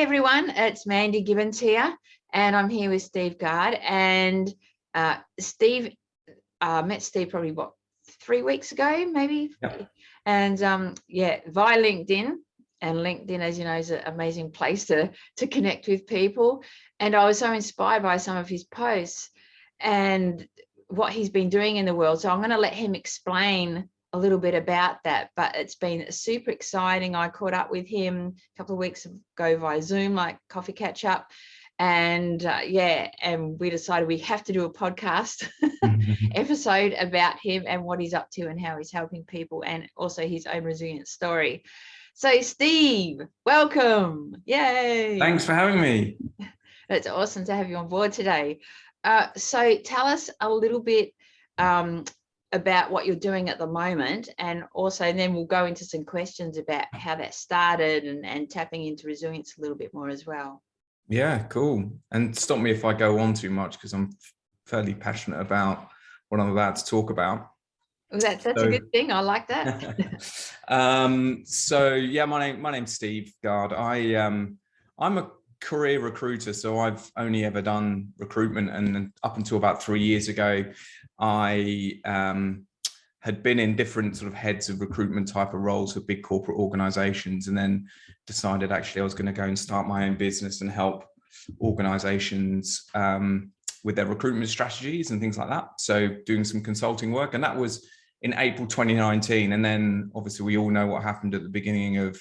Hey everyone, it's Mandy Gibbons here, and I'm here with Steve Gard. And Steve, met Steve probably 3 weeks ago, maybe. Yep. And via LinkedIn. And LinkedIn, as you know, is an amazing place to connect with people. And I was so inspired by some of his posts and what he's been doing in the world. So I'm going to let him explain a little bit about that, but it's been super exciting. I caught up with him a couple of weeks ago via Zoom, like coffee catch up, and and we decided we have to do a podcast episode about him and what he's up to and how he's helping people, and also his own resilience story. So Steve, welcome. Yay. Thanks for having me. It's awesome to have you on board today. So tell us a little bit about what you're doing at the moment, and also then we'll go into some questions about how that started and tapping into resilience a little bit more as well. Yeah, cool. And stop me if I go on too much, because I'm fairly passionate about what I'm about to talk about. Well, that's a good thing. I like that. So yeah, my name's Steve Gard. I'm a career recruiter, so I've only ever done recruitment, and up until about 3 years ago, I had been in different sort of heads of recruitment type of roles for big corporate organizations, and then decided actually I was going to go and start my own business and help organizations with their recruitment strategies and things like that. So doing some consulting work, and that was in April 2019. And then obviously we all know what happened at the beginning of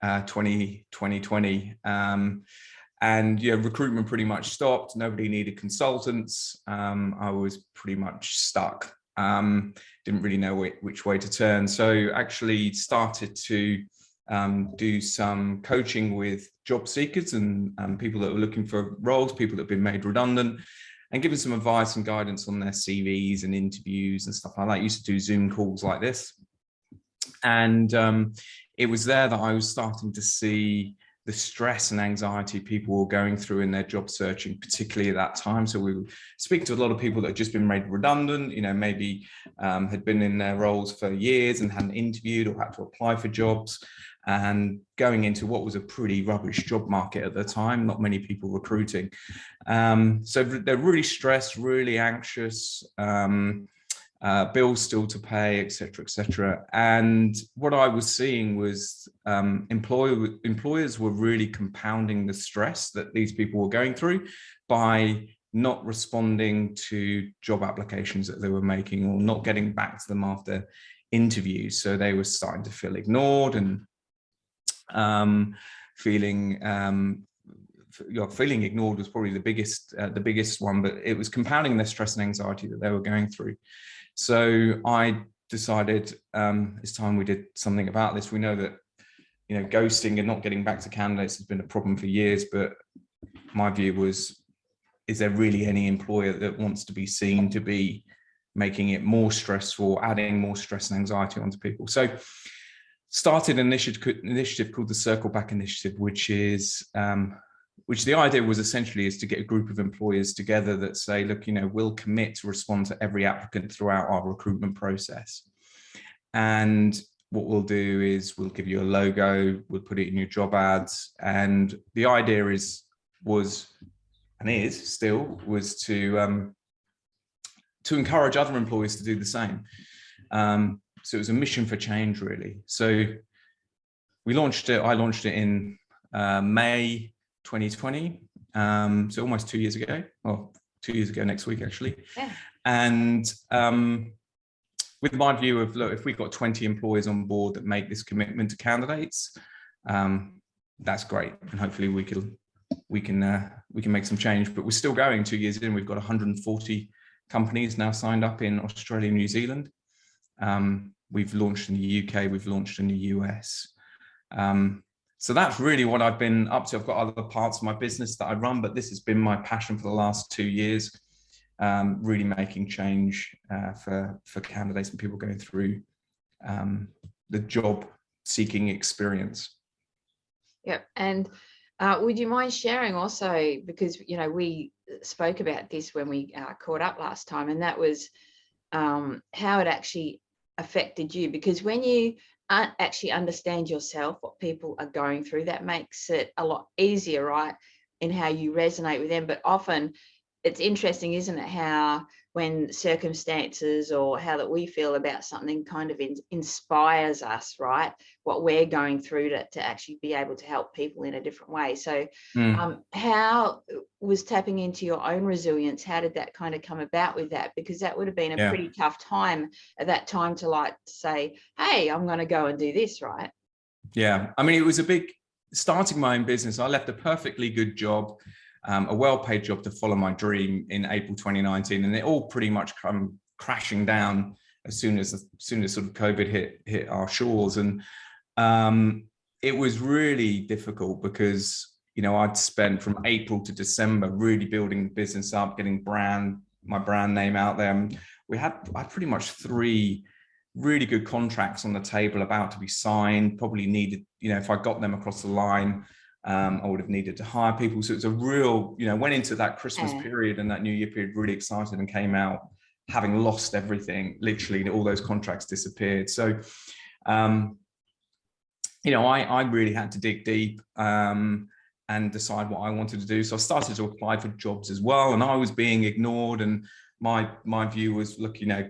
2020. And yeah, recruitment pretty much stopped. Nobody needed consultants. I was pretty much stuck. Didn't really know which way to turn. So actually started to do some coaching with job seekers and people that were looking for roles, people that have been made redundant, and giving some advice and guidance on their CVs and interviews and stuff like that. I used to do Zoom calls like this. And it was there that I was starting to see the stress and anxiety people were going through in their job searching, particularly at that time. So we were speaking to a lot of people that had just been made redundant, maybe had been in their roles for years and hadn't interviewed or had to apply for jobs, and going into what was a pretty rubbish job market at the time, not many people recruiting. So they're really stressed, really anxious, bills still to pay, etc., etc. And what I was seeing was employers were really compounding the stress that these people were going through by not responding to job applications that they were making, or not getting back to them after interviews. So they were starting to feel ignored and feeling ignored was probably the biggest one, but it was compounding the stress and anxiety that they were going through. So I decided it's time we did something about this. We know that, ghosting and not getting back to candidates has been a problem for years, but my view was, is there really any employer that wants to be seen to be making it more stressful, adding more stress and anxiety onto people? So started an initiative called the Circle Back Initiative, which the idea was essentially is to get a group of employers together that say, look, we'll commit to respond to every applicant throughout our recruitment process. And what we'll do is we'll give you a logo, we'll put it in your job ads. And the idea was to encourage other employers to do the same. So it was a mission for change, really. So I launched it in May 2020, so almost 2 years ago, or 2 years ago next week, actually. Yeah. And with my view of, look, if we've got 20 employers on board that make this commitment to candidates, that's great, and hopefully we can make some change. But we're still going 2 years in. We've got 140 companies now signed up in Australia and New Zealand. We've launched in the UK, we've launched in the US. So that's really what I've been up to. I've got other parts of my business that I run, but this has been my passion for the last 2 years, really making change for candidates and people going through the job seeking experience. Yep. And would you mind sharing also, because, we spoke about this when we caught up last time, and that was how it actually affected you, because when you actually understand yourself, what people are going through. That makes it a lot easier, right, in how you resonate with them. But often it's interesting, isn't it, how when circumstances or how that we feel about something kind of inspires us, right, what we're going through to actually be able to help people in a different way. So how was tapping into your own resilience, how did that kind of come about with that? Because that would have been a pretty tough time at that time to like say, hey, I'm going to go and do this, right? Yeah, I mean, it was a big, starting my own business. I left a perfectly good job, a well-paid job to follow my dream in April 2019, and it all pretty much come crashing down as soon as sort of COVID hit our shores. And it was really difficult because, you know, I'd spent from April to December really building the business up, getting my brand name out there. And I had pretty much 3 really good contracts on the table about to be signed, probably needed, you know, if I got them across the line, I would have needed to hire people. So it's a real, you know, went into that Christmas period and that New Year period really excited and came out having lost everything. Literally all those contracts disappeared. So, you know, I really had to dig deep and decide what I wanted to do. So I started to apply for jobs as well, and I was being ignored. And my view was, look, you know,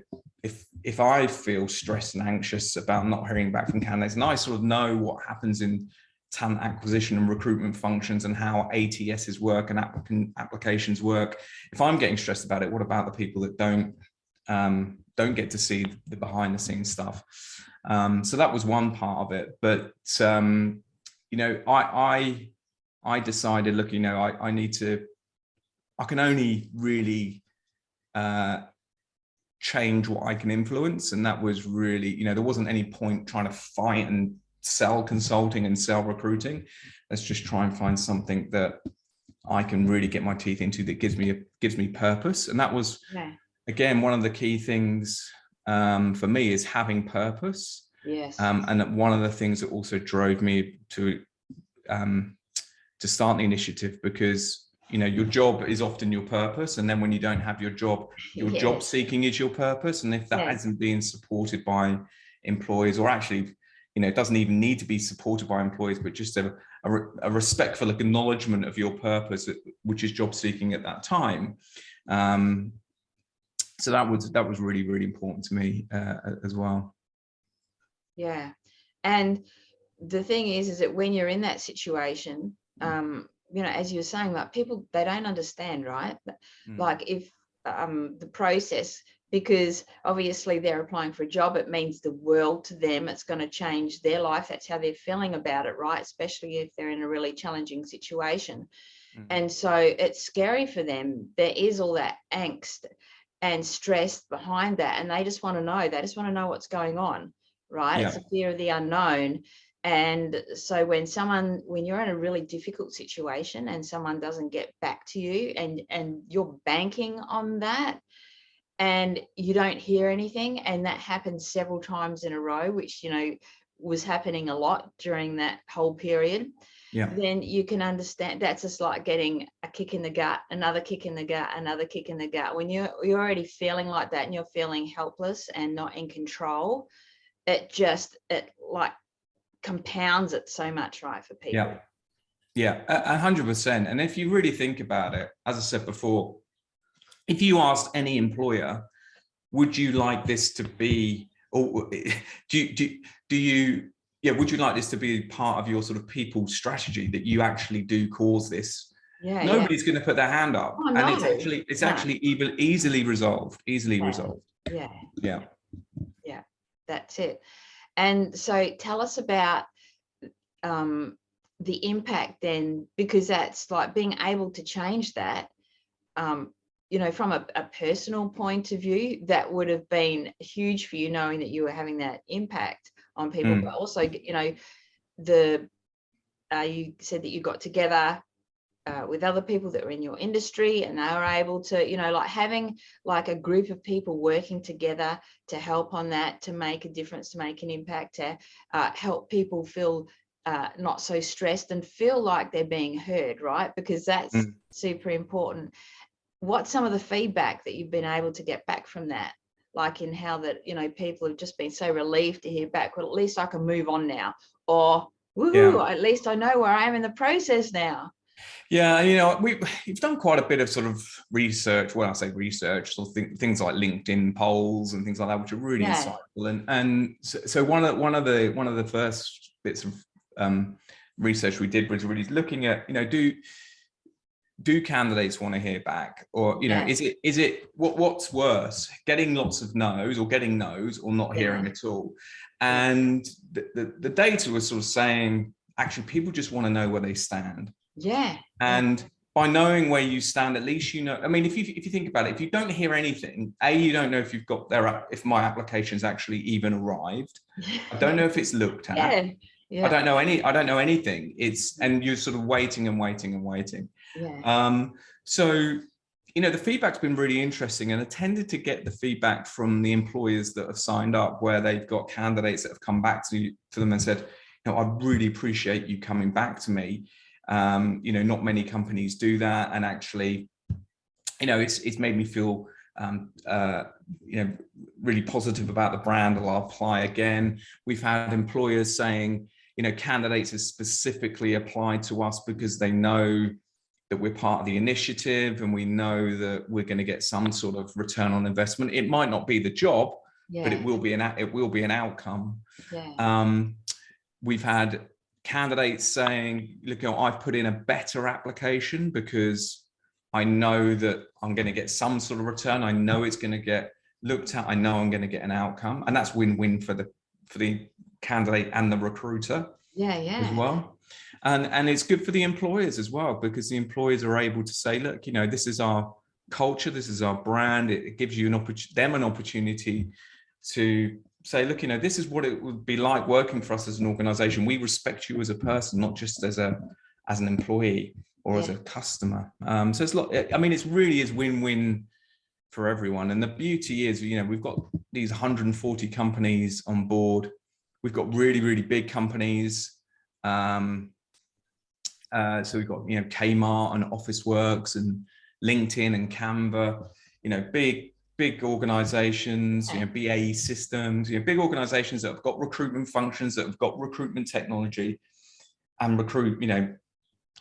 if I feel stressed and anxious about not hearing back from candidates, and I sort of know what happens in talent acquisition and recruitment functions and how ATSs work and applications work, if I'm getting stressed about it, what about the people that don't get to see the behind the scenes stuff? So that was one part of it. But you know, I decided, look, you know, I can only really change what I can influence. And that was really, you know, there wasn't any point trying to fight and sell consulting and sell recruiting. Let's just try and find something that I can really get my teeth into that gives me purpose. And that was, again, one of the key things for me is having purpose. Yes. And one of the things that also drove me to start the initiative, because, you know, your job is often your purpose. And then when you don't have your job job seeking is your purpose. And if that isn't being supported by employers, or actually, you know, it doesn't even need to be supported by employers, but just a respectful acknowledgement of your purpose, which is job seeking at that time. So that was really, really important to me as well. Yeah. And the thing is that when you're in that situation, you know, as you're saying, like people, they don't understand, right? Like if the process, because obviously they're applying for a job, it means the world to them. It's going to change their life. That's how they're feeling about it, right? Especially if they're in a really challenging situation. And so it's scary for them. There is all that angst and stress behind that. And they just want to know. They just want to know what's going on, right? It's a fear of the unknown. And so when you're in a really difficult situation and someone doesn't get back to you, and you're banking on that and you don't hear anything, and that happens several times in a row, which, you know, was happening a lot during that whole period, then you can understand that's just like getting a kick in the gut, another kick in the gut, another kick in the gut. When you're already feeling like that and you're feeling helpless and not in control, it like compounds it so much, right, for people. Yeah, 100%. And if you really think about it, as I said before, if you asked any employer, would you like this to be, or would you like this to be part of your sort of people strategy, that you actually do cause this? Nobody's going to put their hand up. Oh, and no. it's actually even easily resolved. Yeah, that's it. And so tell us about the impact then, because that's like being able to change that, you know, from a personal point of view, that would have been huge for you, knowing that you were having that impact on people. But also, you know, you said that you got together with other people that were in your industry, and they were able to, you know, like having like a group of people working together to help on that, to make a difference, to make an impact, to help people feel not so stressed and feel like they're being heard, right? Because that's super important. What's some of the feedback that you've been able to get back from that? like in how that, you know, people have just been so relieved to hear back, well, at least I can move on now, or woohoo, at least I know where I am in the process now. Yeah, you know, we've done quite a bit of sort of research. Well, I say research, sort of things like LinkedIn polls and things like that, which are really insightful. And so one of the first bits of research we did was really looking at, you know, do candidates want to hear back, or, you know, is it what's worse, getting lots of no's, or getting no's, or not hearing at all? And the data was sort of saying, actually, people just want to know where they stand. And by knowing where you stand, at least you know. I mean, if you think about it, if you don't hear anything, you don't know if you've got if my application's actually even arrived. I don't know if it's looked at. I don't know anything. And you're sort of waiting and waiting and waiting. So, you know, the feedback's been really interesting, and I tended to get the feedback from the employers that have signed up, where they've got candidates that have come back to them and said, you know, I really appreciate you coming back to me. You know, not many companies do that, and actually, you know, it's made me feel you know, really positive about the brand. I'll apply again. We've had employers saying, you know, candidates have specifically applied to us because they know that we're part of the initiative, and we know that we're going to get some sort of return on investment. It might not be the job, but it will be an outcome. We've had candidates saying, look, you know, I've put in a better application because I know that I'm going to get some sort of return. I know it's going to get looked at. I know I'm going to get an outcome, and that's win-win for the candidate and the recruiter as well. And it's good for the employers as well, because the employers are able to say, look, you know, this is our culture, this is our brand. It gives you an opportunity to say, look, you know, this is what it would be like working for us as an organization. We respect you as a person, not just as an employee or as a customer. So it's I mean, it really is win-win for everyone. And the beauty is, you know, we've got these 140 companies on board. We've got really, really big companies. So we've got, you know, Kmart and Officeworks and LinkedIn and Canva, you know, big organizations, you know, BAE Systems, you know, big organizations that have got recruitment functions, that have got recruitment technology, and recruit, you know,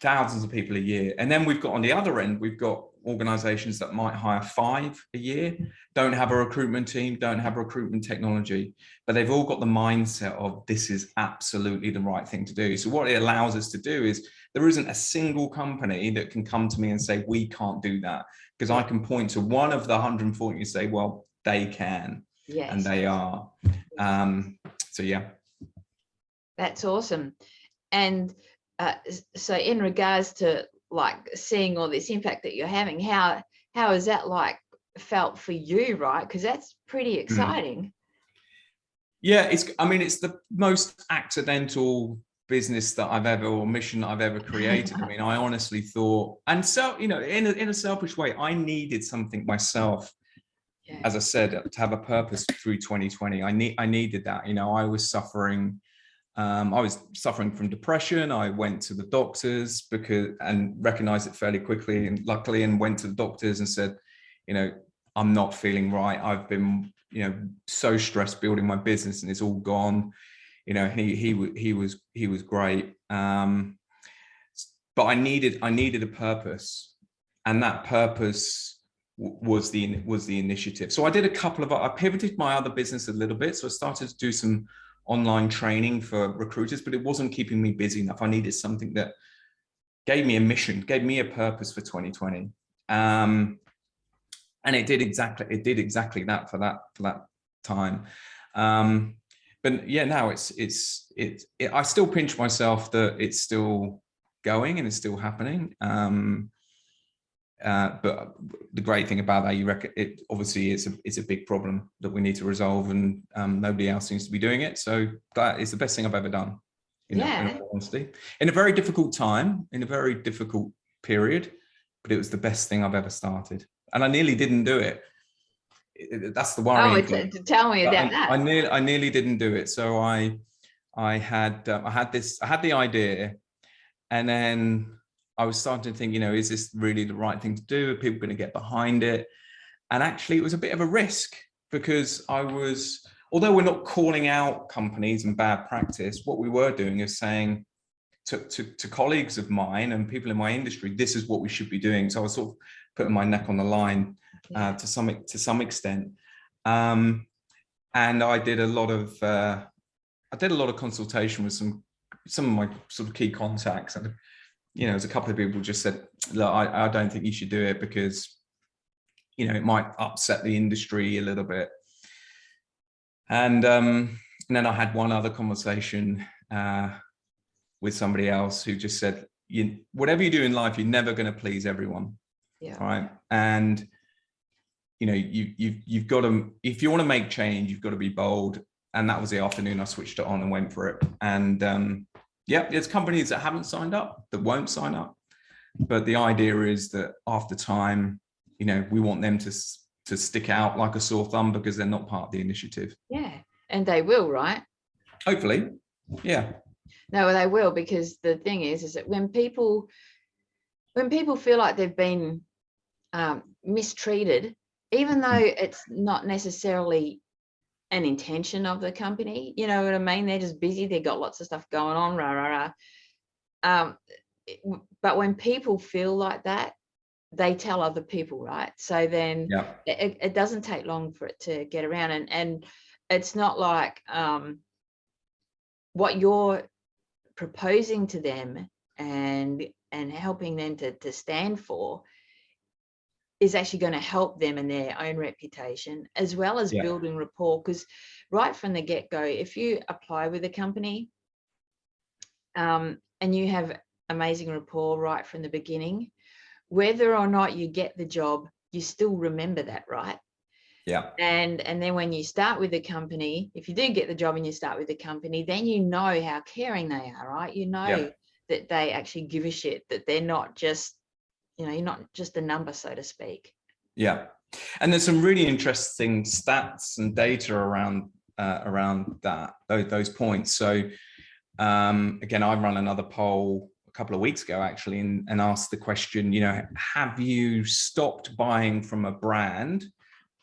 thousands of people a year. And then we've got, on the other end, we've got organizations that might hire 5 a year, don't have a recruitment team, don't have recruitment technology, but they've all got the mindset of, this is absolutely the right thing to do. So what it allows us to do is, there isn't a single company that can come to me and say, we can't do that, because I can point to one of the 140 and say, well, they can, and they are. So yeah. That's awesome. And so in regards to like seeing all this impact that you're having, how is that like felt for you, right? Because that's pretty exciting. Yeah, I mean, it's the most accidental business that I've ever, or mission that I've ever created. I mean, I honestly thought, and so, you know, in a selfish way, I needed something myself, as I said, to have a purpose through 2020. I needed that. You know, I was suffering from depression. I went to the doctors and recognized it fairly quickly, and luckily, and went to the doctors and said, you know, I'm not feeling right. I've been, you know, so stressed building my business, and it's all gone. You know, he was great. But I needed a purpose, and that purpose was the initiative. So I pivoted my other business a little bit. So I started to do some online training for recruiters, but it wasn't keeping me busy enough. I needed something that gave me a mission, gave me a purpose for 2020. And it did exactly that for that time. But yeah, now I still pinch myself that it's still going and it's still happening. But the great thing about that, it obviously it's a big problem that we need to resolve, and nobody else seems to be doing it. So that is the best thing I've ever done. In all honesty, in a very difficult time, in a very difficult period, but it was the best thing I've ever started, and I nearly didn't do it. That's the worrying thing. Tell me about that. I nearly didn't do it. So I had the idea, and then I was starting to think, you know, is this really the right thing to do? Are people going to get behind it? And actually, it was a bit of a risk. because although we're not calling out companies and bad practice, what we were doing is saying to colleagues of mine and people in my industry, this is what we should be doing. So I was sort of putting my neck on the line to some extent. And I did a lot of consultation with some of my sort of key contacts, and there's a couple of people just said, look, I don't think you should do it because it might upset the industry a little bit. And then I had one other conversation with somebody else who just said, whatever you do in life, you're never going to please everyone. Yeah. Right. And you've got to, if you want to make change, you've got to be bold. And that was the afternoon I switched it on and went for it. And there's companies that haven't signed up, that won't sign up. But the idea is that after time, we want them to stick out like a sore thumb because they're not part of the initiative. Yeah. And they will, right? Hopefully. Yeah. No, they will, because the thing is that when people feel like they've been mistreated, even though it's not necessarily an intention of the company, you know what I mean? They're just busy. They've got lots of stuff going on, but when people feel like that, they tell other people, right? So then it doesn't take long for it to get around. And it's not like what you're proposing to them and helping them to stand for is actually going to help them in their own reputation, as well as building rapport. Because right from the get-go, if you apply with a company and you have amazing rapport right from the beginning, whether or not you get the job, you still remember that, right? Yeah. And then when you start with the company, if you do get the job and you start with the company, then you know how caring they are, right? You know that they actually give a shit, that they're not just, you're not just a number, so to speak. Yeah. And there's some really interesting stats and data around those points. So again, I ran another poll a couple of weeks ago actually and asked the question, have you stopped buying from a brand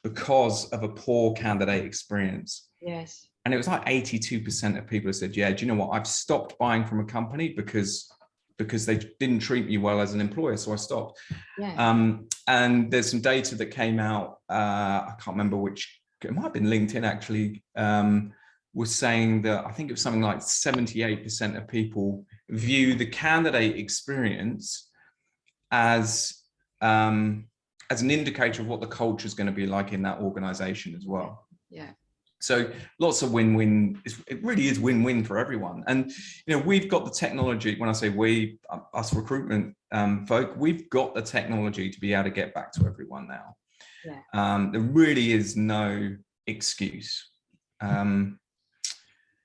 because of a poor candidate experience? Yes. And it was like 82% of people said, yeah, do you know what? I've stopped buying from a company because they didn't treat me well as an employer. So I stopped. Yeah. And there's some data that came out. I can't remember which, it might have been LinkedIn actually, was saying that I think it was something like 78% of people view the candidate experience as an indicator of what the culture is going to be like in that organization as well. Yeah. So lots of win-win. It really is win-win for everyone. And, we've got the technology. When I say we, us recruitment folk, we've got the technology to be able to get back to everyone now. Yeah. There really is no excuse. The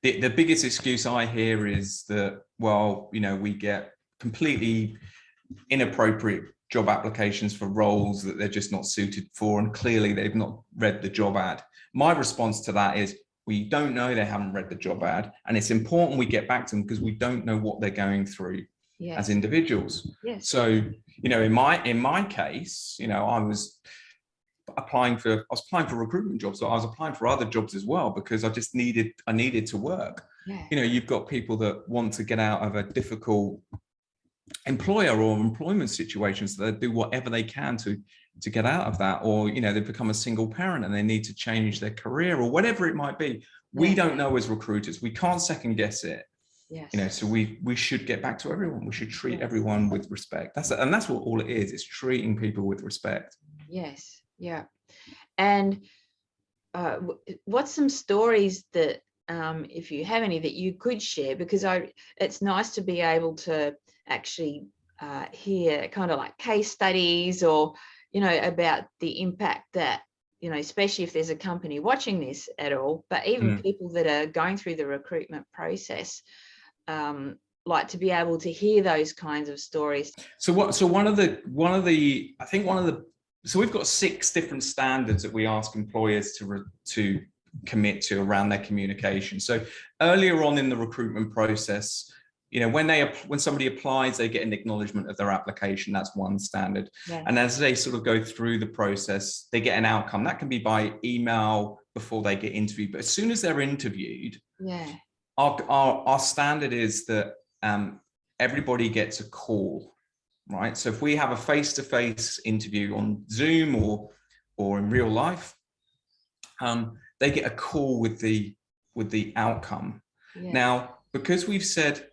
biggest excuse I hear is that, we get completely inappropriate job applications for roles that they're just not suited for, and clearly they've not read the job ad. My response to that is, we don't know they haven't read the job ad, and it's important we get back to them because we don't know what they're going through as individuals. Yes. So, in my case, I was applying for recruitment jobs, so I was applying for other jobs as well because I needed to work. Yeah. You've got people that want to get out of a difficult employer or employment situations, so they do whatever they can to get out of that, or they've become a single parent and they need to change their career or whatever it might be. We don't know as recruiters, we can't second guess it. Yes. So we should get back to everyone. We should treat everyone with respect. That's what all it is. It's treating people with respect. Yes. Yeah. And what's some stories that if you have any that you could share, because it's nice to be able to actually hear kind of like case studies or about the impact that especially if there's a company watching this at all, but even people that are going through the recruitment process, like to be able to hear those kinds of stories. So we've got 6 different standards that we ask employers to commit to around their communication. So earlier on in the recruitment process, when somebody applies, they get an acknowledgement of their application. That's one standard. Yeah. And as they sort of go through the process, they get an outcome. That can be by email before they get interviewed. But as soon as they're interviewed, yeah. our standard is that everybody gets a call, right? So if we have a face-to-face interview on Zoom or in real life, they get a call with the outcome. Yeah. Now, because we've said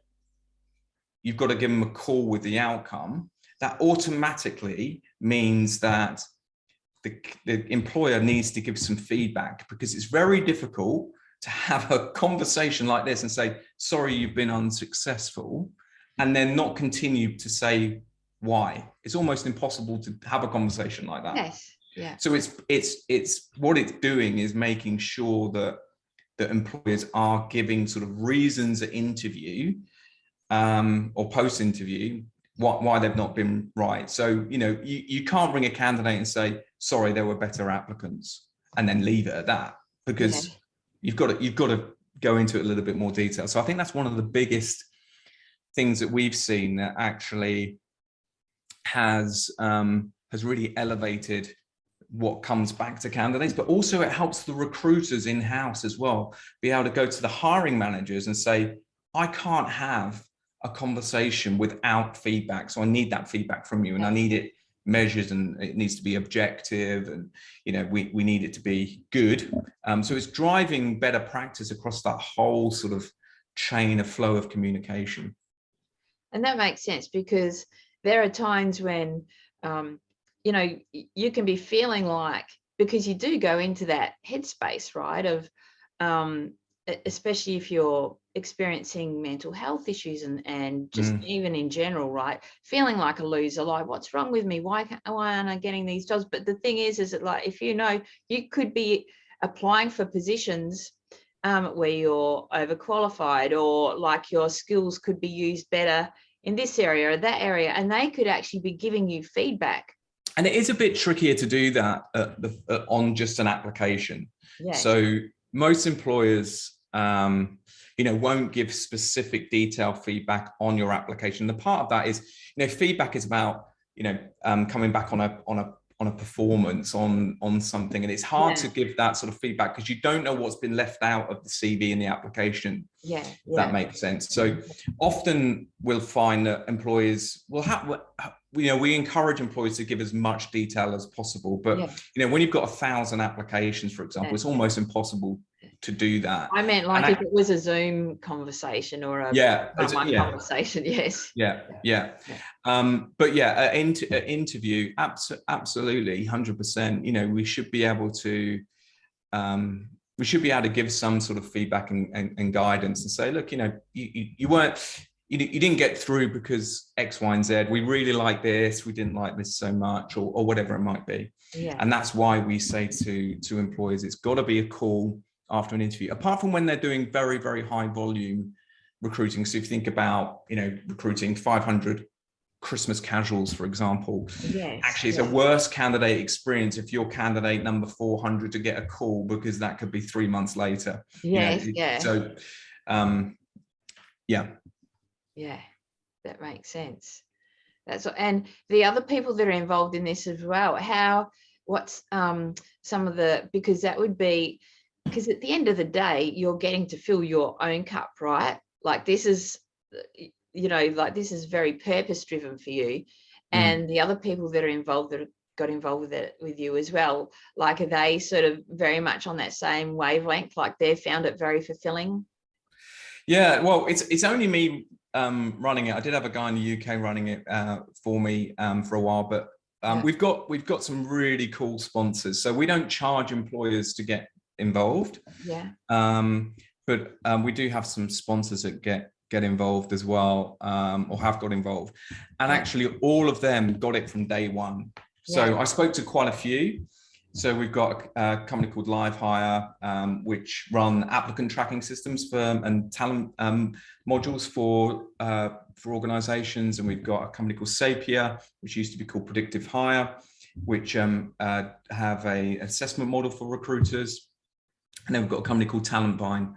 you've got to give them a call with the outcome, that automatically means that the employer needs to give some feedback, because it's very difficult to have a conversation like this and say, sorry, you've been unsuccessful, and then not continue to say why. It's almost impossible to have a conversation like that. Yes. Yeah. So it's what it's doing is making sure that employers are giving sort of reasons at interview or post-interview why they've not been right. So, you can't bring a candidate and say, sorry, there were better applicants, and then leave it at that, because you've got to go into it a little bit more detail. So I think that's one of the biggest things that we've seen that actually has really elevated what comes back to candidates, but also it helps the recruiters in-house as well be able to go to the hiring managers and say, I can't have a conversation without feedback, so I need that feedback from you, and I need it measured, and it needs to be objective, and we need it to be good. So it's driving better practice across that whole sort of chain of flow of communication. And that makes sense, because there are times when you can be feeling like, because you do go into that headspace, right, of especially if you're experiencing mental health issues and just even in general, right, feeling like a loser, like, what's wrong with me, why aren't I getting these jobs? But the thing is that, like, if you could be applying for positions where you're overqualified, or like your skills could be used better in this area or that area, and they could actually be giving you feedback. And it is a bit trickier to do that on just an application. Yes. So most employers, won't give specific detailed feedback on your application. The part of that is, feedback is about, coming back on a performance on something, and it's hard to give that sort of feedback because you don't know what's been left out of the CV and the application. Yeah. That makes sense. So often we'll find that employers will have, we encourage employees to give as much detail as possible, but when you've got 1,000 applications, for example, it's almost impossible to do that. I meant like if it was a Zoom conversation or a conversation. Yes. But interview, absolutely 100%. We should be able to give some sort of feedback and guidance and say, look, you didn't get through because X, Y, and Z. We really like this. We didn't like this so much, or whatever it might be. Yeah. And that's why we say to employers, it's got to be a call after an interview, apart from when they're doing very, very high volume recruiting. So if you think about, recruiting 500 Christmas casuals, for example, actually it's a worse candidate experience if you're candidate number 400 to get a call, because that could be 3 months later. So, yeah, that makes sense. And the other people that are involved in this as well, what's some of the, because that would be, because at the end of the day, you're getting to fill your own cup, right? Like this is, this is very purpose driven for you. And the other people that are involved, that got involved with you as well, like, are they sort of very much on that same wavelength? Like they've found it very fulfilling? Yeah, well, it's only me running it. I did have a guy in the UK running it for me for a while, but we've got some really cool sponsors. So we don't charge employers to get involved. But we do have some sponsors that get involved as well, or have got involved, and actually all of them got it from day one. So I spoke to quite a few. So we've got a company called Live Hire, which run applicant tracking systems and talent modules for organizations. And we've got a company called Sapia, which used to be called Predictive Hire, which have a assessment model for recruiters. And then we've got a company called Talent Vine,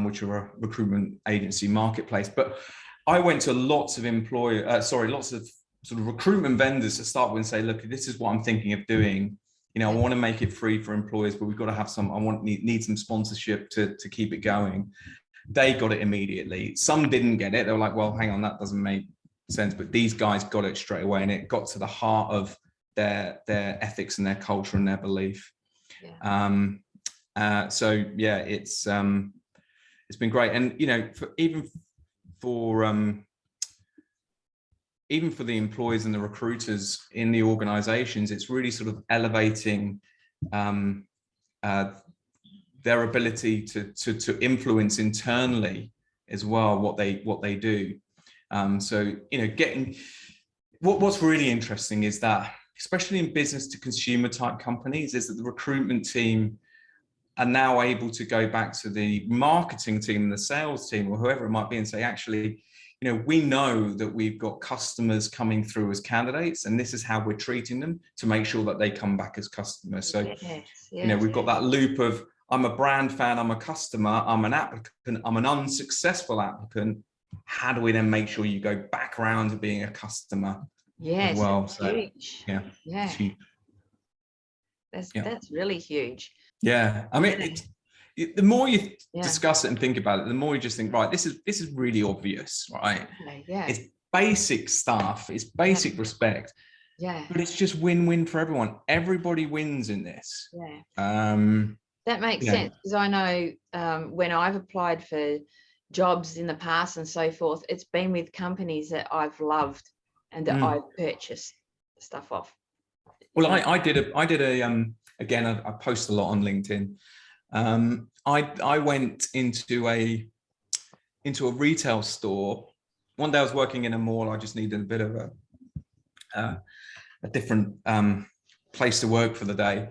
which are a recruitment agency marketplace. But I went to lots of lots of sort of recruitment vendors to start with and say, look, this is what I'm thinking of doing. You know, I want to make it free for employers, but we've got to have some, need some sponsorship to keep it going. They got it immediately. Some didn't get it. They were like, well, hang on, that doesn't make sense. But these guys got it straight away, and it got to the heart of their ethics and their culture and their belief. Yeah. So yeah, it's been great. And, you know, even for the employees and the recruiters in the organizations, it's really sort of elevating their ability to influence internally as well what they do. So, you know, what's really interesting is that, especially in business to consumer type companies, is that the recruitment team are now able to go back to the marketing team, the sales team, or whoever it might be, and say, actually, you know, we know that we've got customers coming through as candidates, and this is how we're treating them to make sure that they come back as customers. So, yes. You know, we've got that loop of, I'm a brand fan, I'm a customer, I'm an applicant, I'm an unsuccessful applicant. How do we then make sure you go back around to being a customer? Yes, as well? That's so, huge. Yeah. Huge. That's really huge. Yeah, I mean, the more you discuss it and think about it, the more you just think, right, this is really obvious, right? Yeah. It's basic stuff, it's basic respect. Yeah. But it's just win-win for everyone. Everybody wins in this. Yeah. That makes sense, because I know when I've applied for jobs in the past and so forth, it's been with companies that I've loved and that I've purchased stuff off. Well, I did a again, I post a lot on LinkedIn. I went into a retail store. One day I was working in a mall. I just needed a bit of a different place to work for the day,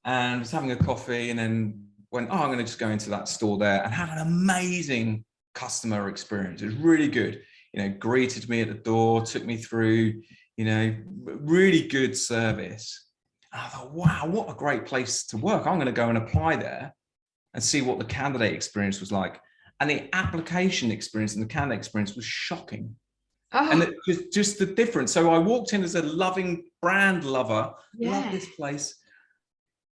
and I was having a coffee, and then went, oh, I'm going to just go into that store there, and had an amazing customer experience. It was really good. You know, greeted me at the door, took me through, you know, really good service. And I thought, wow, what a great place to work. I'm going to go and apply there and see what the candidate experience was like. And the application experience and the candidate experience was shocking. And it just the difference. So I walked in as a loving brand lover, loved this place.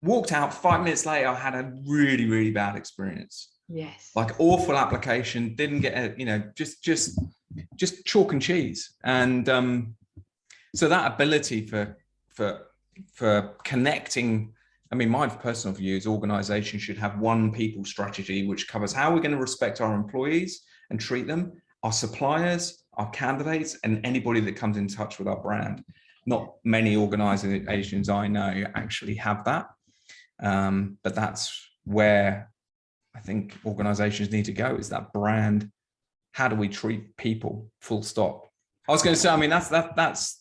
Walked out 5 minutes later, I had a really, really bad experience. Yes. Like awful application, didn't get a, you know, just chalk and cheese. And so that ability for connecting, I mean, my personal view is organizations should have one people strategy, which covers how we're going to respect our employees and treat them, our suppliers, our candidates, and anybody that comes in touch with our brand. Not many organizations I know actually have that. But that's where I think organizations need to go, is that brand. How do we treat people? Full stop. I was going to say, I mean, that's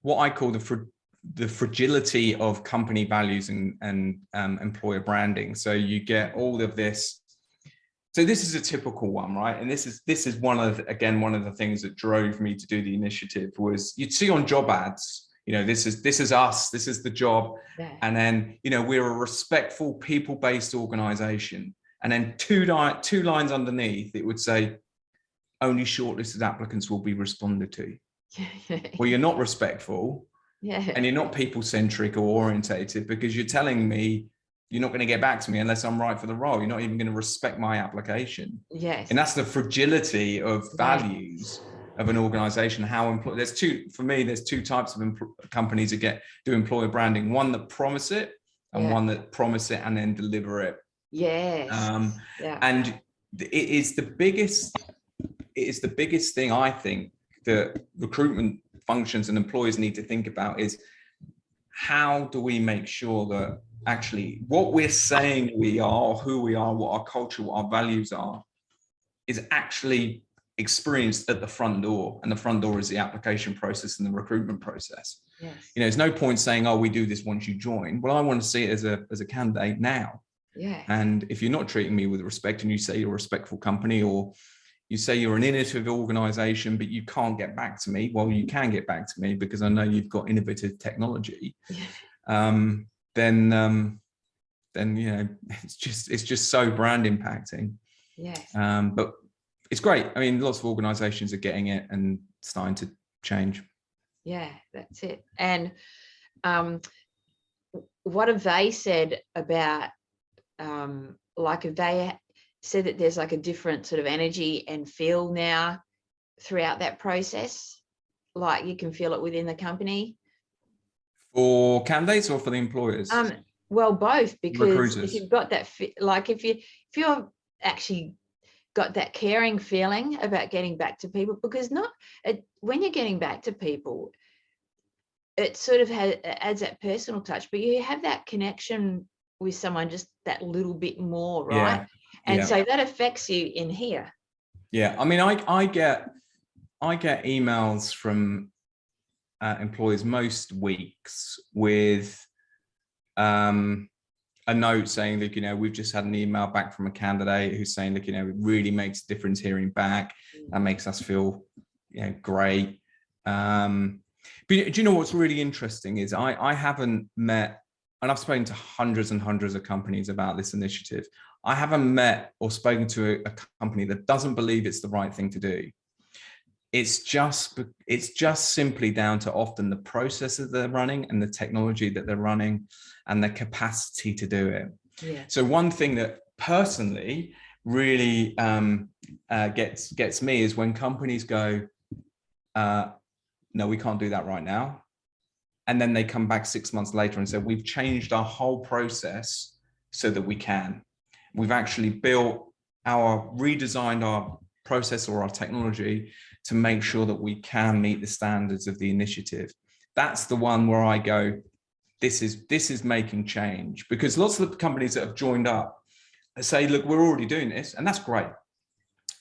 what I call the fragility of company values and employer branding. So you get all of this. So this is a typical one, right? And this is one of the things that drove me to do the initiative was you'd see on job ads, you know, this is us, this is the job. Yeah. And then, you know, we're a respectful, people-based organization. And then two lines underneath, it would say, only shortlisted applicants will be responded to. Well, you're not respectful. Yeah. And you're not people-centric or orientated, because you're telling me you're not going to get back to me unless I'm right for the role. You're not even going to respect my application. Yes. And that's the fragility of values of an organization. There's two types of companies that do employer branding. One that promise it, and one that promise it and then deliver it. Yes. And it is the biggest thing I think that recruitment functions and employers need to think about is, how do we make sure that actually what we're saying we are, who we are, what our culture, what our values are, is actually experienced at the front door. And the front door is the application process and the recruitment process. Yes. You know, there's no point saying, oh, we do this once you join. Well, I want to see it as a candidate now. Yeah. And if you're not treating me with respect, and you say you're a respectful company, or you say you're an innovative organization, but you can't get back to me, well, you can get back to me because I know you've got innovative technology. Yeah. Then you know, it's just so brand impacting. Yes. But it's great. I mean, lots of organizations are getting it and starting to change. Yeah, that's it. And what have they said about, like, have they said that there's like a different sort of energy and feel now throughout that process? Like you can feel it within the company? For candidates or for the employers? Well, both, because Recruiters. if you've got that, like if you're actually got that caring feeling about getting back to people, because when you're getting back to people, it sort of adds that personal touch, but you have that connection with someone just that little bit more, right? Yeah. And so that affects you in here. Yeah, I mean, I get emails from employers most weeks with a note saying, look, we've just had an email back from a candidate who's saying, look, it really makes a difference hearing back. That makes us feel, great. But do you know what's really interesting is I haven't met, and I've spoken to hundreds and hundreds of companies about this initiative. I haven't met or spoken to a company that doesn't believe it's the right thing to do. It's just simply down to often the processes they're running and the technology that they're running and the capacity to do it. Yeah. So one thing that personally really gets me is when companies go, no, we can't do that right now. And then they come back 6 months later and say, we've changed our whole process so that we can. We've actually redesigned our process or our technology to make sure that we can meet the standards of the initiative. That's the one where I go, this is making change, because lots of the companies that have joined up say, look, we're already doing this, and that's great.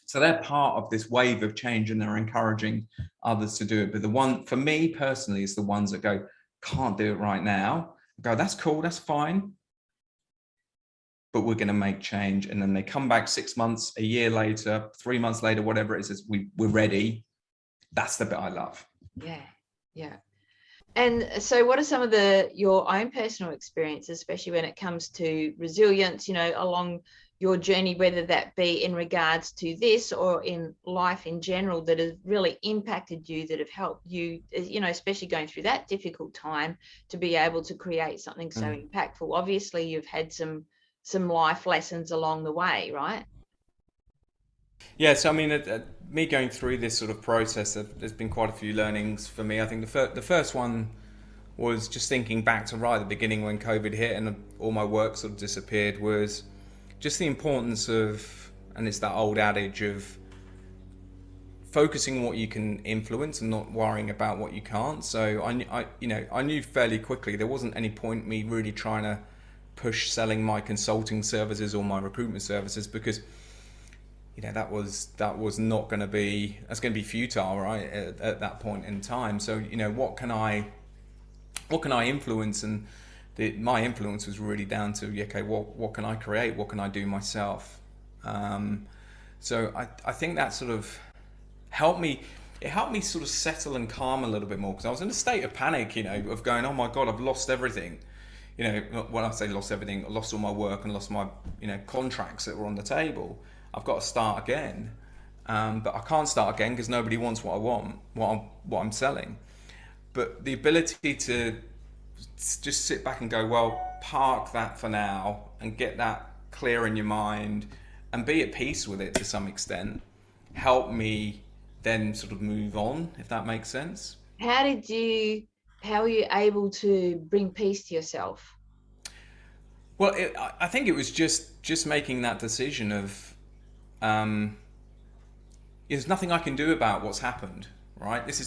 So they're part of this wave of change and they're encouraging others to do it. But the one for me personally is the ones that go, can't do it right now. I go, that's cool, that's fine, but we're going to make change. And then they come back 6 months, a year later, 3 months later, whatever it is, we're ready. That's the bit I love. Yeah. And so what are some of your own personal experiences, especially when it comes to resilience, along your journey, whether that be in regards to this or in life in general, that has really impacted you, that have helped you, especially going through that difficult time, to be able to create something so impactful? Obviously, you've had some life lessons along the way, right? Yeah, so I mean, me going through this sort of process, there's been quite a few learnings for me. I think the first one was just thinking back to right at the beginning when COVID hit and all my work sort of disappeared, was just the importance of, and it's that old adage of focusing on what you can influence and not worrying about what you can't. So I knew fairly quickly there wasn't any point me really trying to push selling my consulting services or my recruitment services, because that was not going to be, that's going to be futile, right, at that point in time. So what can I influence? And my influence was really down to, okay, what can I create, what can I do myself? So I think that sort of helped me sort of settle and calm a little bit more, because I was in a state of panic, of going, oh my God, I've lost everything. When I say lost everything, I lost all my work and lost my contracts that were on the table. I've got to start again, but I can't start again because nobody wants what I want, what I'm selling. But the ability to just sit back and go, well, park that for now and get that clear in your mind and be at peace with it to some extent, helped me then sort of move on, if that makes sense. How were you able to bring peace to yourself? Well, I think it was just making that decision of, there's nothing I can do about what's happened, right? This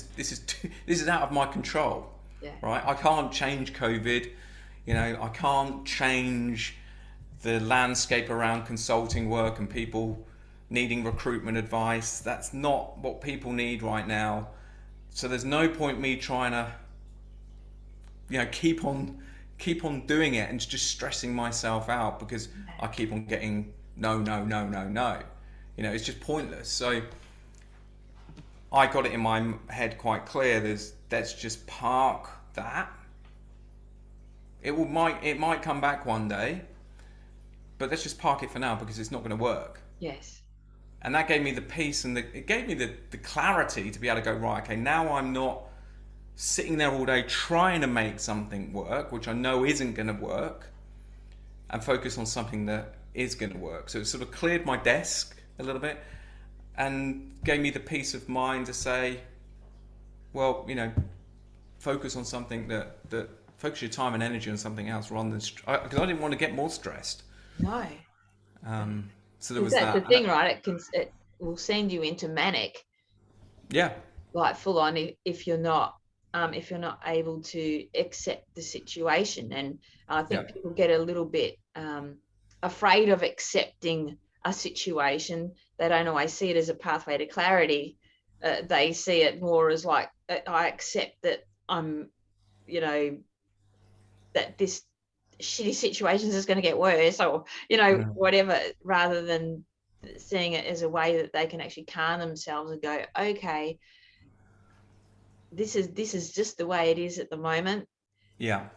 is out of my control, right? I can't change COVID, I can't change the landscape around consulting work and people needing recruitment advice. That's not what people need right now. So there's no point me trying to, keep on doing it and just stressing myself out because I keep on getting no. It's just pointless. So I got it in my head quite clear. Let's just park that. It might come back one day, but let's just park it for now because it's not going to work. Yes. And that gave me the peace, and it gave me the clarity to be able to go, right, okay, now I'm not sitting there all day trying to make something work, which I know isn't going to work, and focus on something that is going to work. So it sort of cleared my desk a little bit and gave me the peace of mind to say, well, focus on something that focus your time and energy on something else rather than because I didn't want to get more stressed. No. So there was That's the that. thing, right? It will send you into manic, Yeah. like full on, if you're not able to accept the situation. And I think Yeah. people get a little bit afraid of accepting a situation. They don't always see it as a pathway to clarity. They see it more as like, I accept that I'm, that this shitty situation is going to get worse, or whatever, rather than seeing it as a way that they can actually calm themselves and go, okay, this is just the way it is at the moment. Yeah.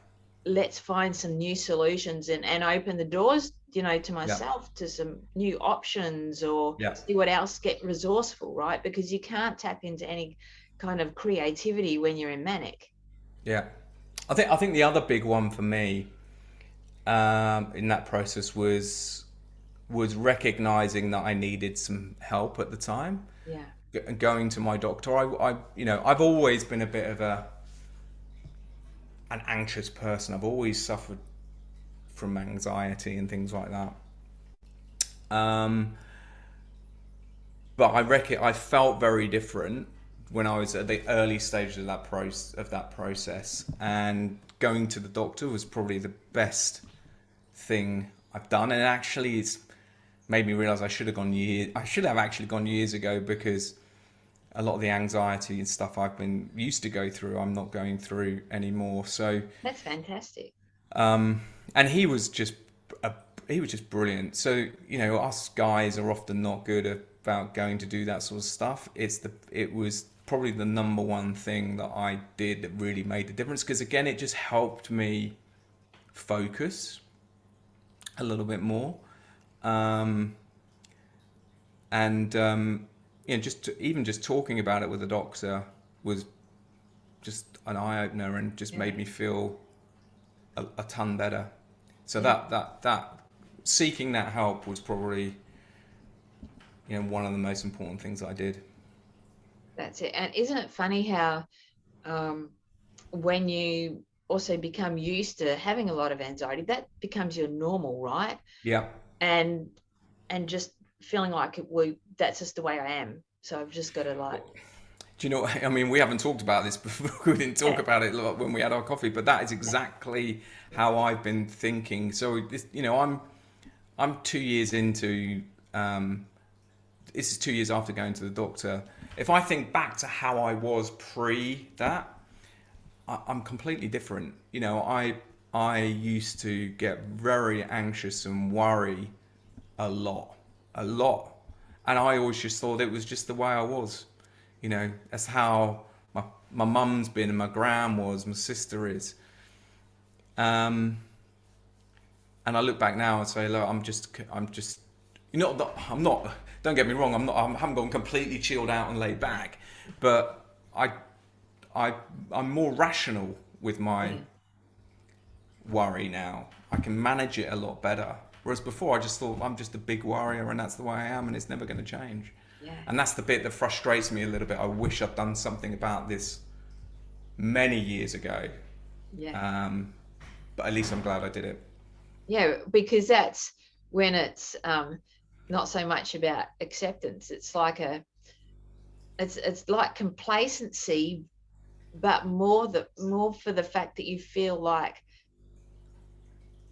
Let's find some new solutions and open the doors, to Yeah. myself, to some new options, or Yeah. see what else, get resourceful, right? Because you can't tap into any kind of creativity when you're in manic. Yeah. I think the other big one for me in that process was recognizing that I needed some help at the time. Yeah. Going to my doctor, I've always been a bit of an anxious person. I've always suffered from anxiety and things like that. But I felt very different when I was at the early stages of that process, and going to the doctor was probably the best thing I've done. And actually, it's made me realize I should have actually gone years ago, because a lot of the anxiety and stuff I've been used to go through, I'm not going through anymore. So That's fantastic. and he was just brilliant. So us guys are often not good about going to do that sort of stuff. It was probably the number one thing that I did that really made the difference, because again, it just helped me focus a little bit more, even just talking about it with the doctor was just an eye opener, and just made me feel a ton better. So that seeking that help was probably one of the most important things I did. That's it. And isn't it funny how when you also become used to having a lot of anxiety, that becomes your normal, right? Yeah. And just feeling like that's just the way I am. So I've just got to like. Do you know? I mean, we haven't talked about this before. We didn't talk about it a lot when we had our coffee, but that is exactly how I've been thinking. So I'm 2 years into. This is 2 years after going to the doctor. If I think back to how I was pre that, I'm completely different. I used to get very anxious and worry a lot, and I always just thought it was just the way I was. That's how my mum's been, and my gran was, my sister is. And I look back now and say, look, I'm just, I'm not. Don't get me wrong, I haven't gone completely chilled out and laid back, but I'm more rational with my worry now. I can manage it a lot better. Whereas before, I just thought I'm just a big worrier, and that's the way I am, and it's never going to change. Yeah. And that's the bit that frustrates me a little bit. I wish I'd done something about this many years ago. Yeah. But at least I'm glad I did it. Yeah, because that's when it's not so much about acceptance. It's like it's like complacency, but more for the fact that you feel like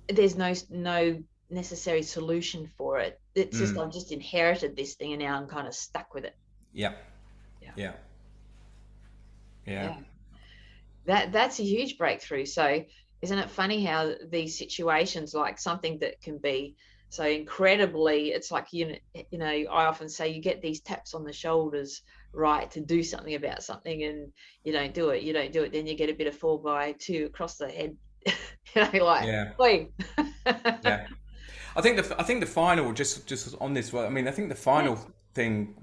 there's no necessary solution for it. It's just, I've just inherited this thing and now I'm kind of stuck with it. Yeah. Yeah. Yeah. That's a huge breakthrough. So isn't it funny how these situations, like something that can be so incredibly, it's like, I often say you get these taps on the shoulders, right, to do something about something, and you don't do it, then you get a bit of 4x2 across the head. Like, Yeah. Oi. Yeah. I think the final, just on this, I mean, I think the final thing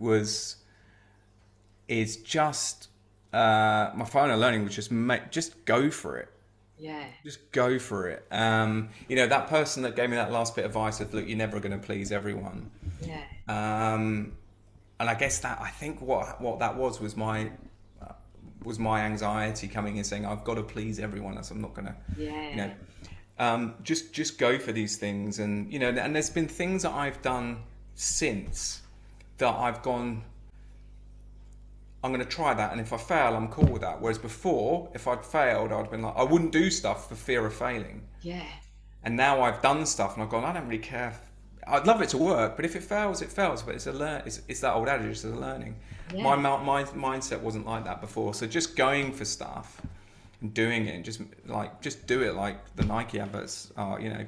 is just my final learning was just go for it. Yeah. Just go for it. That person that gave me that last bit of advice of, look, you're never going to please everyone. Yeah. And I guess that, I think what that was my anxiety coming in, saying I've got to please everyone, so I'm not going to, Yeah. just go for these things. And and there's been things that I've done since that I've gone, I'm going to try that, and if I fail, I'm cool with that. Whereas before, if I'd failed, I'd been like, I wouldn't do stuff for fear of failing. Yeah. And now I've done stuff and I've gone, I don't really care. I'd love it to work, but if it fails, it fails. But it's that old adage, it's a learning. Yeah. My mindset wasn't like that before. So just going for stuff and doing it, and just do it like the Nike adverts are, Yeah.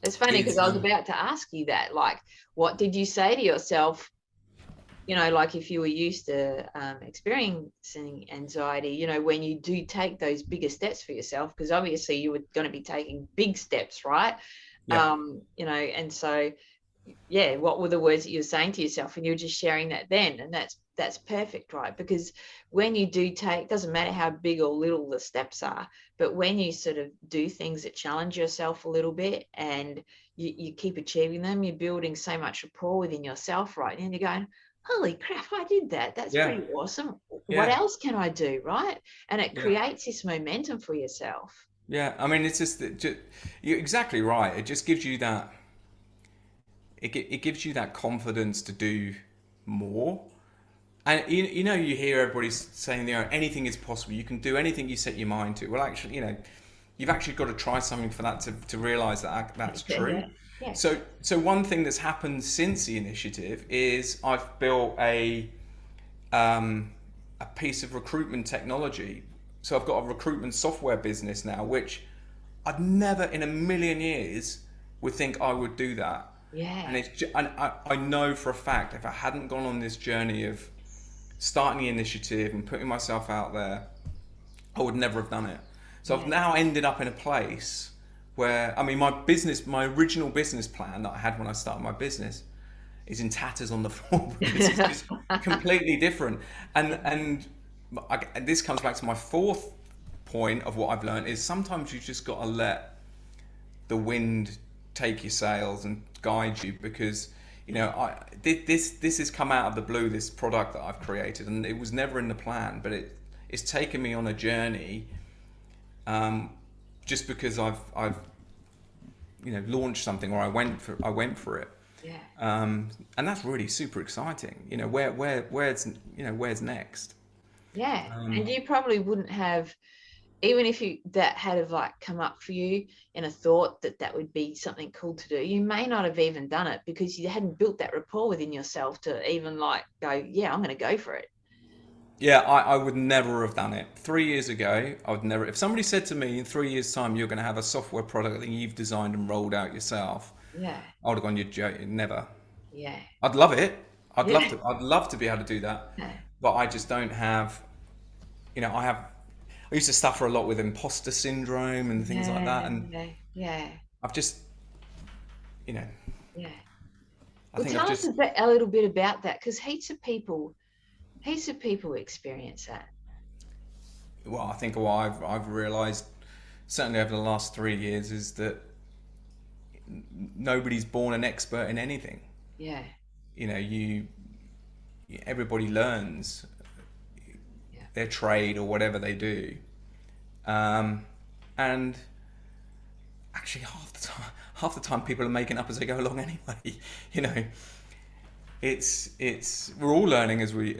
It's funny because I was about to ask you that, like, what did you say to yourself? Like if you were used to experiencing anxiety, when you do take those bigger steps for yourself, because obviously you were going to be taking big steps, right? Yeah. And so, yeah, what were the words that you were saying to yourself? And you were just sharing that then, and that's perfect, right? Because when you do take, doesn't matter how big or little the steps are, but when you sort of do things that challenge yourself a little bit and you keep achieving them, you're building so much rapport within yourself, right? And you're going, holy crap, I did that. That's Yeah. pretty awesome. What Yeah. else can I do, right? And it Yeah. creates this momentum for yourself. Yeah. I mean, it's you're exactly right. It just gives you that. It gives you that confidence to do more. And you hear everybody saying, anything is possible. You can do anything you set your mind to. Well, actually, you've actually got to try something for that to realize that that's true. Yeah. So one thing that's happened since the initiative is I've built a piece of recruitment technology. So I've got a recruitment software business now, which I'd never in a million years would think I would do that. Yeah. And I know for a fact, if I hadn't gone on this journey of starting the initiative and putting myself out there, I would never have done it. So I've now ended up in a place where, I mean, my original business plan that I had when I started my business is in tatters on the floor because it's just completely different. And this comes back to my fourth point of what I've learned is sometimes you just got to let the wind take your sails and guide you, because this has come out of the blue, this product that I've created, and it was never in the plan, but it's taken me on a journey just because I've launched something, or I went for it. Yeah. And that's really super exciting. Where's next? Yeah. And you probably wouldn't have, even if that had have like come up for you in a thought that would be something cool to do, you may not have even done it because you hadn't built that rapport within yourself to even like go, yeah, I'm going to go for it. Yeah, I would never have done it. 3 years ago, I would never. If somebody said to me in 3 years' time, you're going to have a software product that you've designed and rolled out yourself, yeah, I would have gone, you're joking. Never. Yeah. I'd love it. I'd love to be able to do that, Yeah. but I just don't have. I used to suffer a lot with imposter syndrome and things like that, and yeah. I've just, Yeah. I Well, think tell I've us just. a little bit about that, because heaps of people experience that. Well, I think what I've realised, certainly over the last 3 years, is that nobody's born an expert in anything. Yeah. Everybody learns Yeah. their trade or whatever they do, and actually half the time people are making up as they go along anyway. It's we're all learning as we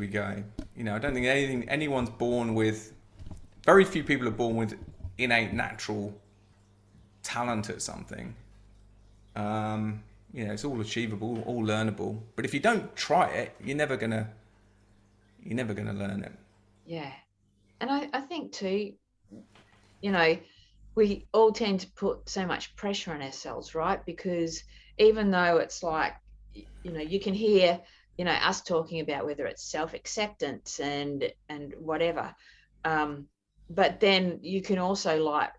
go. I don't think anyone's born with. Very few people are born with innate natural talent at something. It's all achievable, all learnable. But if you don't try it, you're never gonna learn it. Yeah. And I think too, we all tend to put so much pressure on ourselves, right? Because even though it's like, you can hear, us talking about whether it's self-acceptance and whatever. But then you can also like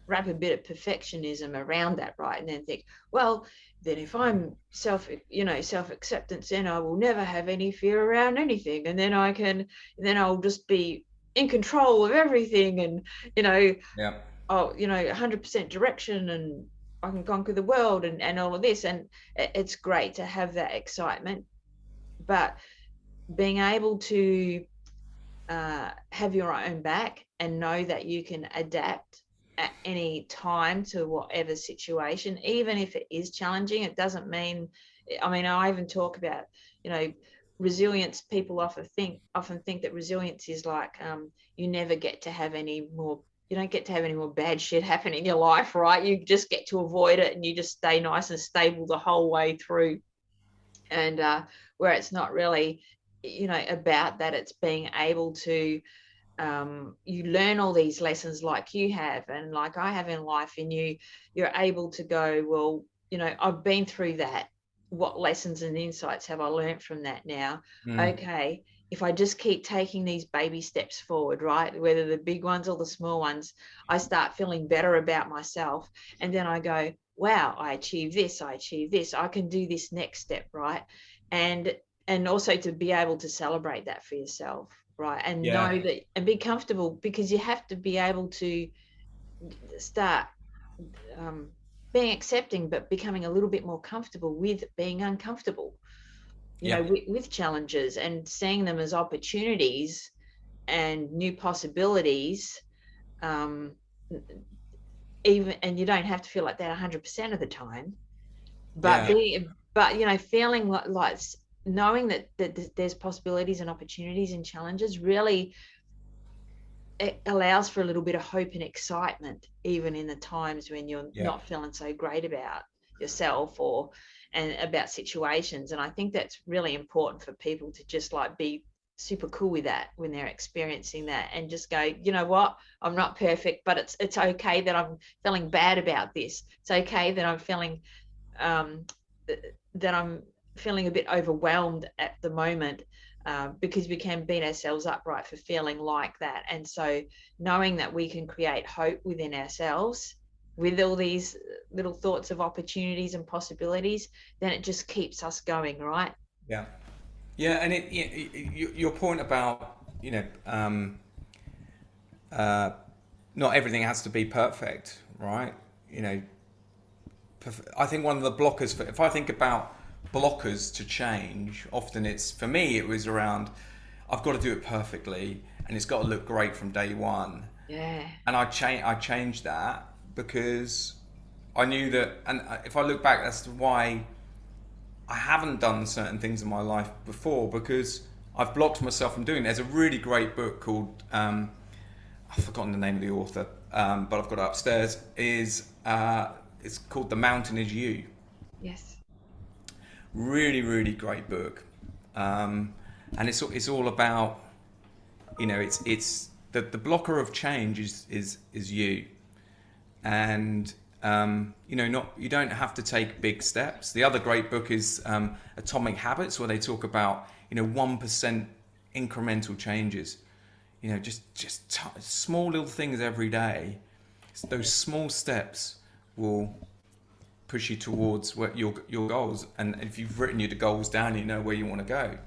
wrap a bit of perfectionism around that, right? And then think, well, then if I'm self-acceptance, then I will never have any fear around anything. And then I'll just be in control of everything. And, Yeah. 100% direction, and I can conquer the world, and all of this. And it's great to have that excitement, but being able to have your own back and know that you can adapt at any time to whatever situation, even if it is challenging. It doesn't mean, I even talk about, resilience. People often think that resilience is like, you never get to have any more, you don't get to have any more bad shit happen in your life, right? You just get to avoid it, and you just stay nice and stable the whole way through. And where it's not really, about that. It's being able to, you learn all these lessons like you have, and like I have in life, and you're able to go, well, I've been through that. What lessons and insights have I learned from that now? Okay, if I just keep taking these baby steps forward, right, whether the big ones or the small ones, I start feeling better about myself. And then I go, wow, I achieved this, I can do this next step, right? And also to be able to celebrate that for yourself, right? And know that, and be comfortable, because you have to be able to start being accepting, but becoming a little bit more comfortable with being uncomfortable, with challenges, and seeing them as opportunities and new possibilities. Even, and you don't have to feel like that 100% of the time, but feeling like knowing that there's possibilities and opportunities and challenges, really it allows for a little bit of hope and excitement, even in the times when you're not feeling so great about yourself and about situations. And I think that's really important for people to just like be super cool with that when they're experiencing that, and just go, you know what, I'm not perfect, but it's okay that I'm feeling bad about this. It's okay that I'm feeling a bit overwhelmed at the moment, because we can beat ourselves up, right, for feeling like that. And so knowing that we can create hope within ourselves with all these little thoughts of opportunities and possibilities, then it just keeps us going, right? And your point about not everything has to be perfect, right? I think one of the blockers, if I think about blockers to change, often it's, for me, it was around, I've got to do it perfectly and it's got to look great from day one. And I changed that because I knew that, and if I look back, that's why I haven't done certain things in my life before, because I've blocked myself from doing it. There's a really great book called, I've forgotten the name of the author, but I've got it upstairs, it's called The Mountain Is You. Yes. Really, really great book. And it's all about, it's the blocker of change is you. And you don't have to take big steps. The other great book is Atomic Habits, where they talk about 1% incremental changes. Just small little things every day. Those small steps will push you towards your goals. And if you've written your goals down, you know where you want to go.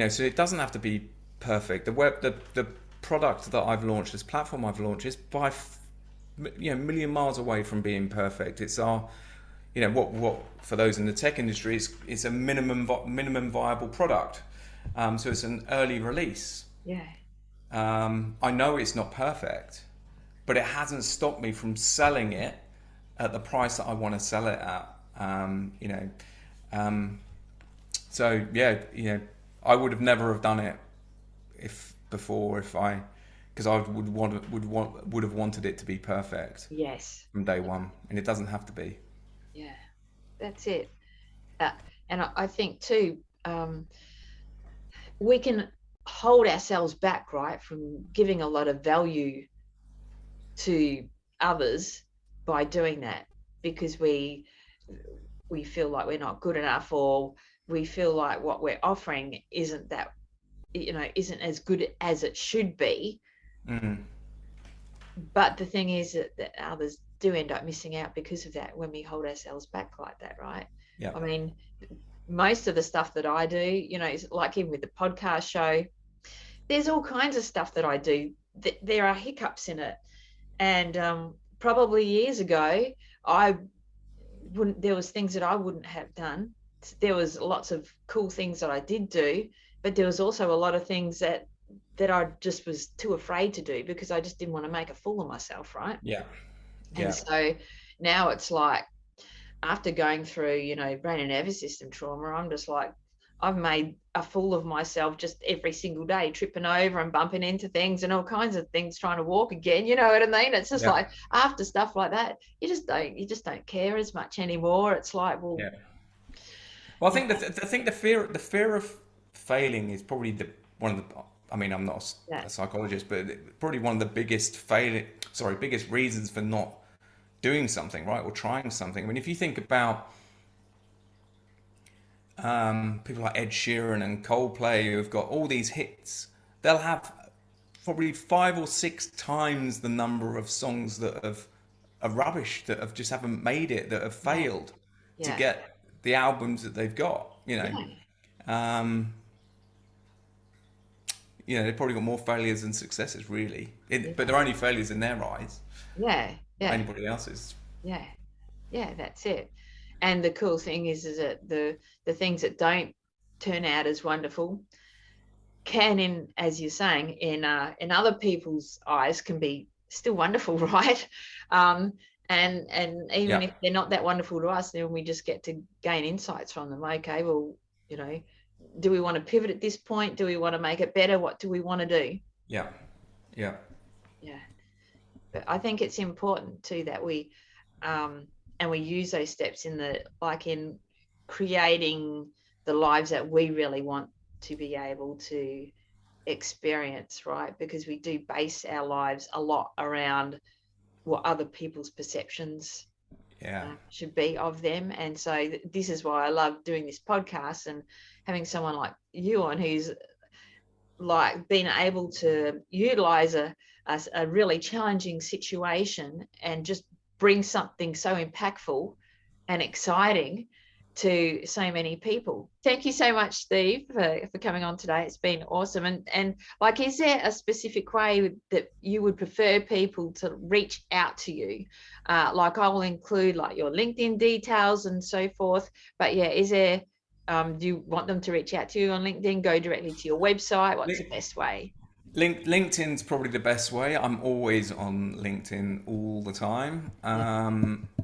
So it doesn't have to be perfect. The product that I've launched, this platform I've launched, is by a million miles away from being perfect. It's our, what for those in the tech industry, it's a minimum viable product. So it's an early release. I know it's not perfect, but it hasn't stopped me from selling it at the price that I want to sell it at. I would have never have done it because I would have wanted it to be perfect. Yes. From day one, and it doesn't have to be. Yeah, that's it. And I think too, we can hold ourselves back, right, from giving a lot of value to others by doing that, because we feel like we're not good enough, or we feel like what we're offering isn't as good as it should be. But the thing is that others do end up missing out because of that when we hold ourselves back like that, right? Yeah. I mean, most of the stuff that I do, you know, is like even with the podcast show, there's all kinds of stuff that I do. There are hiccups in it. And probably years ago, there was things that I wouldn't have done. There was lots of cool things that I did do, but there was also a lot of things that I just was too afraid to do because I just didn't want to make a fool of myself, right? Yeah. And so now it's like, after going through, you know, brain and nervous system trauma, I'm just like, I've made a fool of myself just every single day, tripping over and bumping into things and all kinds of things, trying to walk again. You know what I mean? It's just like, after stuff like that, you just don't care as much anymore. It's like, well, well, I think the fear of failing is probably one of the. I mean, I'm not a psychologist, but probably one of the biggest reasons for not doing something, right, or trying something. I mean, if you think about people like Ed Sheeran and Coldplay who've got all these hits, they'll have probably 5 or 6 times the number of songs that are rubbish, that have just haven't made it, that have failed to get the albums that they've got. You know, they've probably got more failures than successes, really. But they're only failures in their eyes. Anybody else's. That's it. And the cool thing is that the things that don't turn out as wonderful can, as you're saying, in other people's eyes, can be still wonderful, right? And even if they're not that wonderful to us, then we just get to gain insights from them. Okay, well, you know, do we want to pivot at this point? Do we want to make it better? What do we want to do? Yeah. But I think it's important too that we and we use those steps in creating the lives that we really want to be able to experience, right? Because we do base our lives a lot around what other people's perceptions should be of them. And so this is why I love doing this podcast and having someone like you on, who's like being able to utilize a really challenging situation and just bring something so impactful and exciting to so many people. Thank you so much, Steve, for coming on today. It's been awesome. And like, is there a specific way that you would prefer people to reach out to you? Like, I will include like your LinkedIn details and so forth. But is there, do you want them to reach out to you on LinkedIn, go directly to your website? What's the best way? LinkedIn's probably the best way. I'm always on LinkedIn all the time.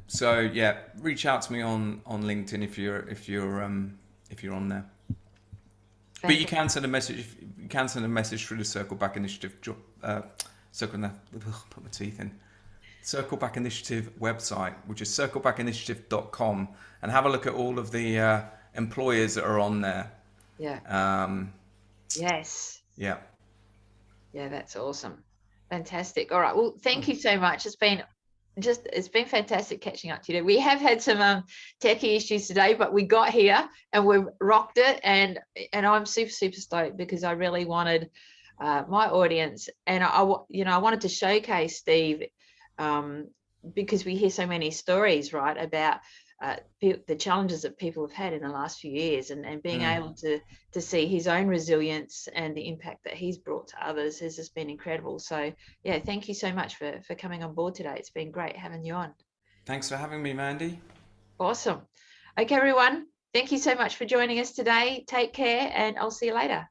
So reach out to me on LinkedIn if you're on there. But you can send a message. You can send a message through the Circle Back Initiative. Put my teeth in. Circle Back Initiative website, which is circlebackinitiative.com, and have a look at all of the employers that are on there. Yes. Yeah, that's awesome. Fantastic. All right. Well, thank you so much. It's been fantastic catching up to you. We have had some techie issues today, but we got here and we've rocked it. And I'm super, super stoked because I really wanted my audience, and I wanted to showcase Steve because we hear so many stories, right, about the challenges that people have had in the last few years, and being able to see his own resilience and the impact that he's brought to others has just been incredible. So thank you so much for coming on board today. It's been great having you on. Thanks for having me, Mandy. Awesome. Okay, everyone, thank you so much for joining us today. Take care, and I'll see you later.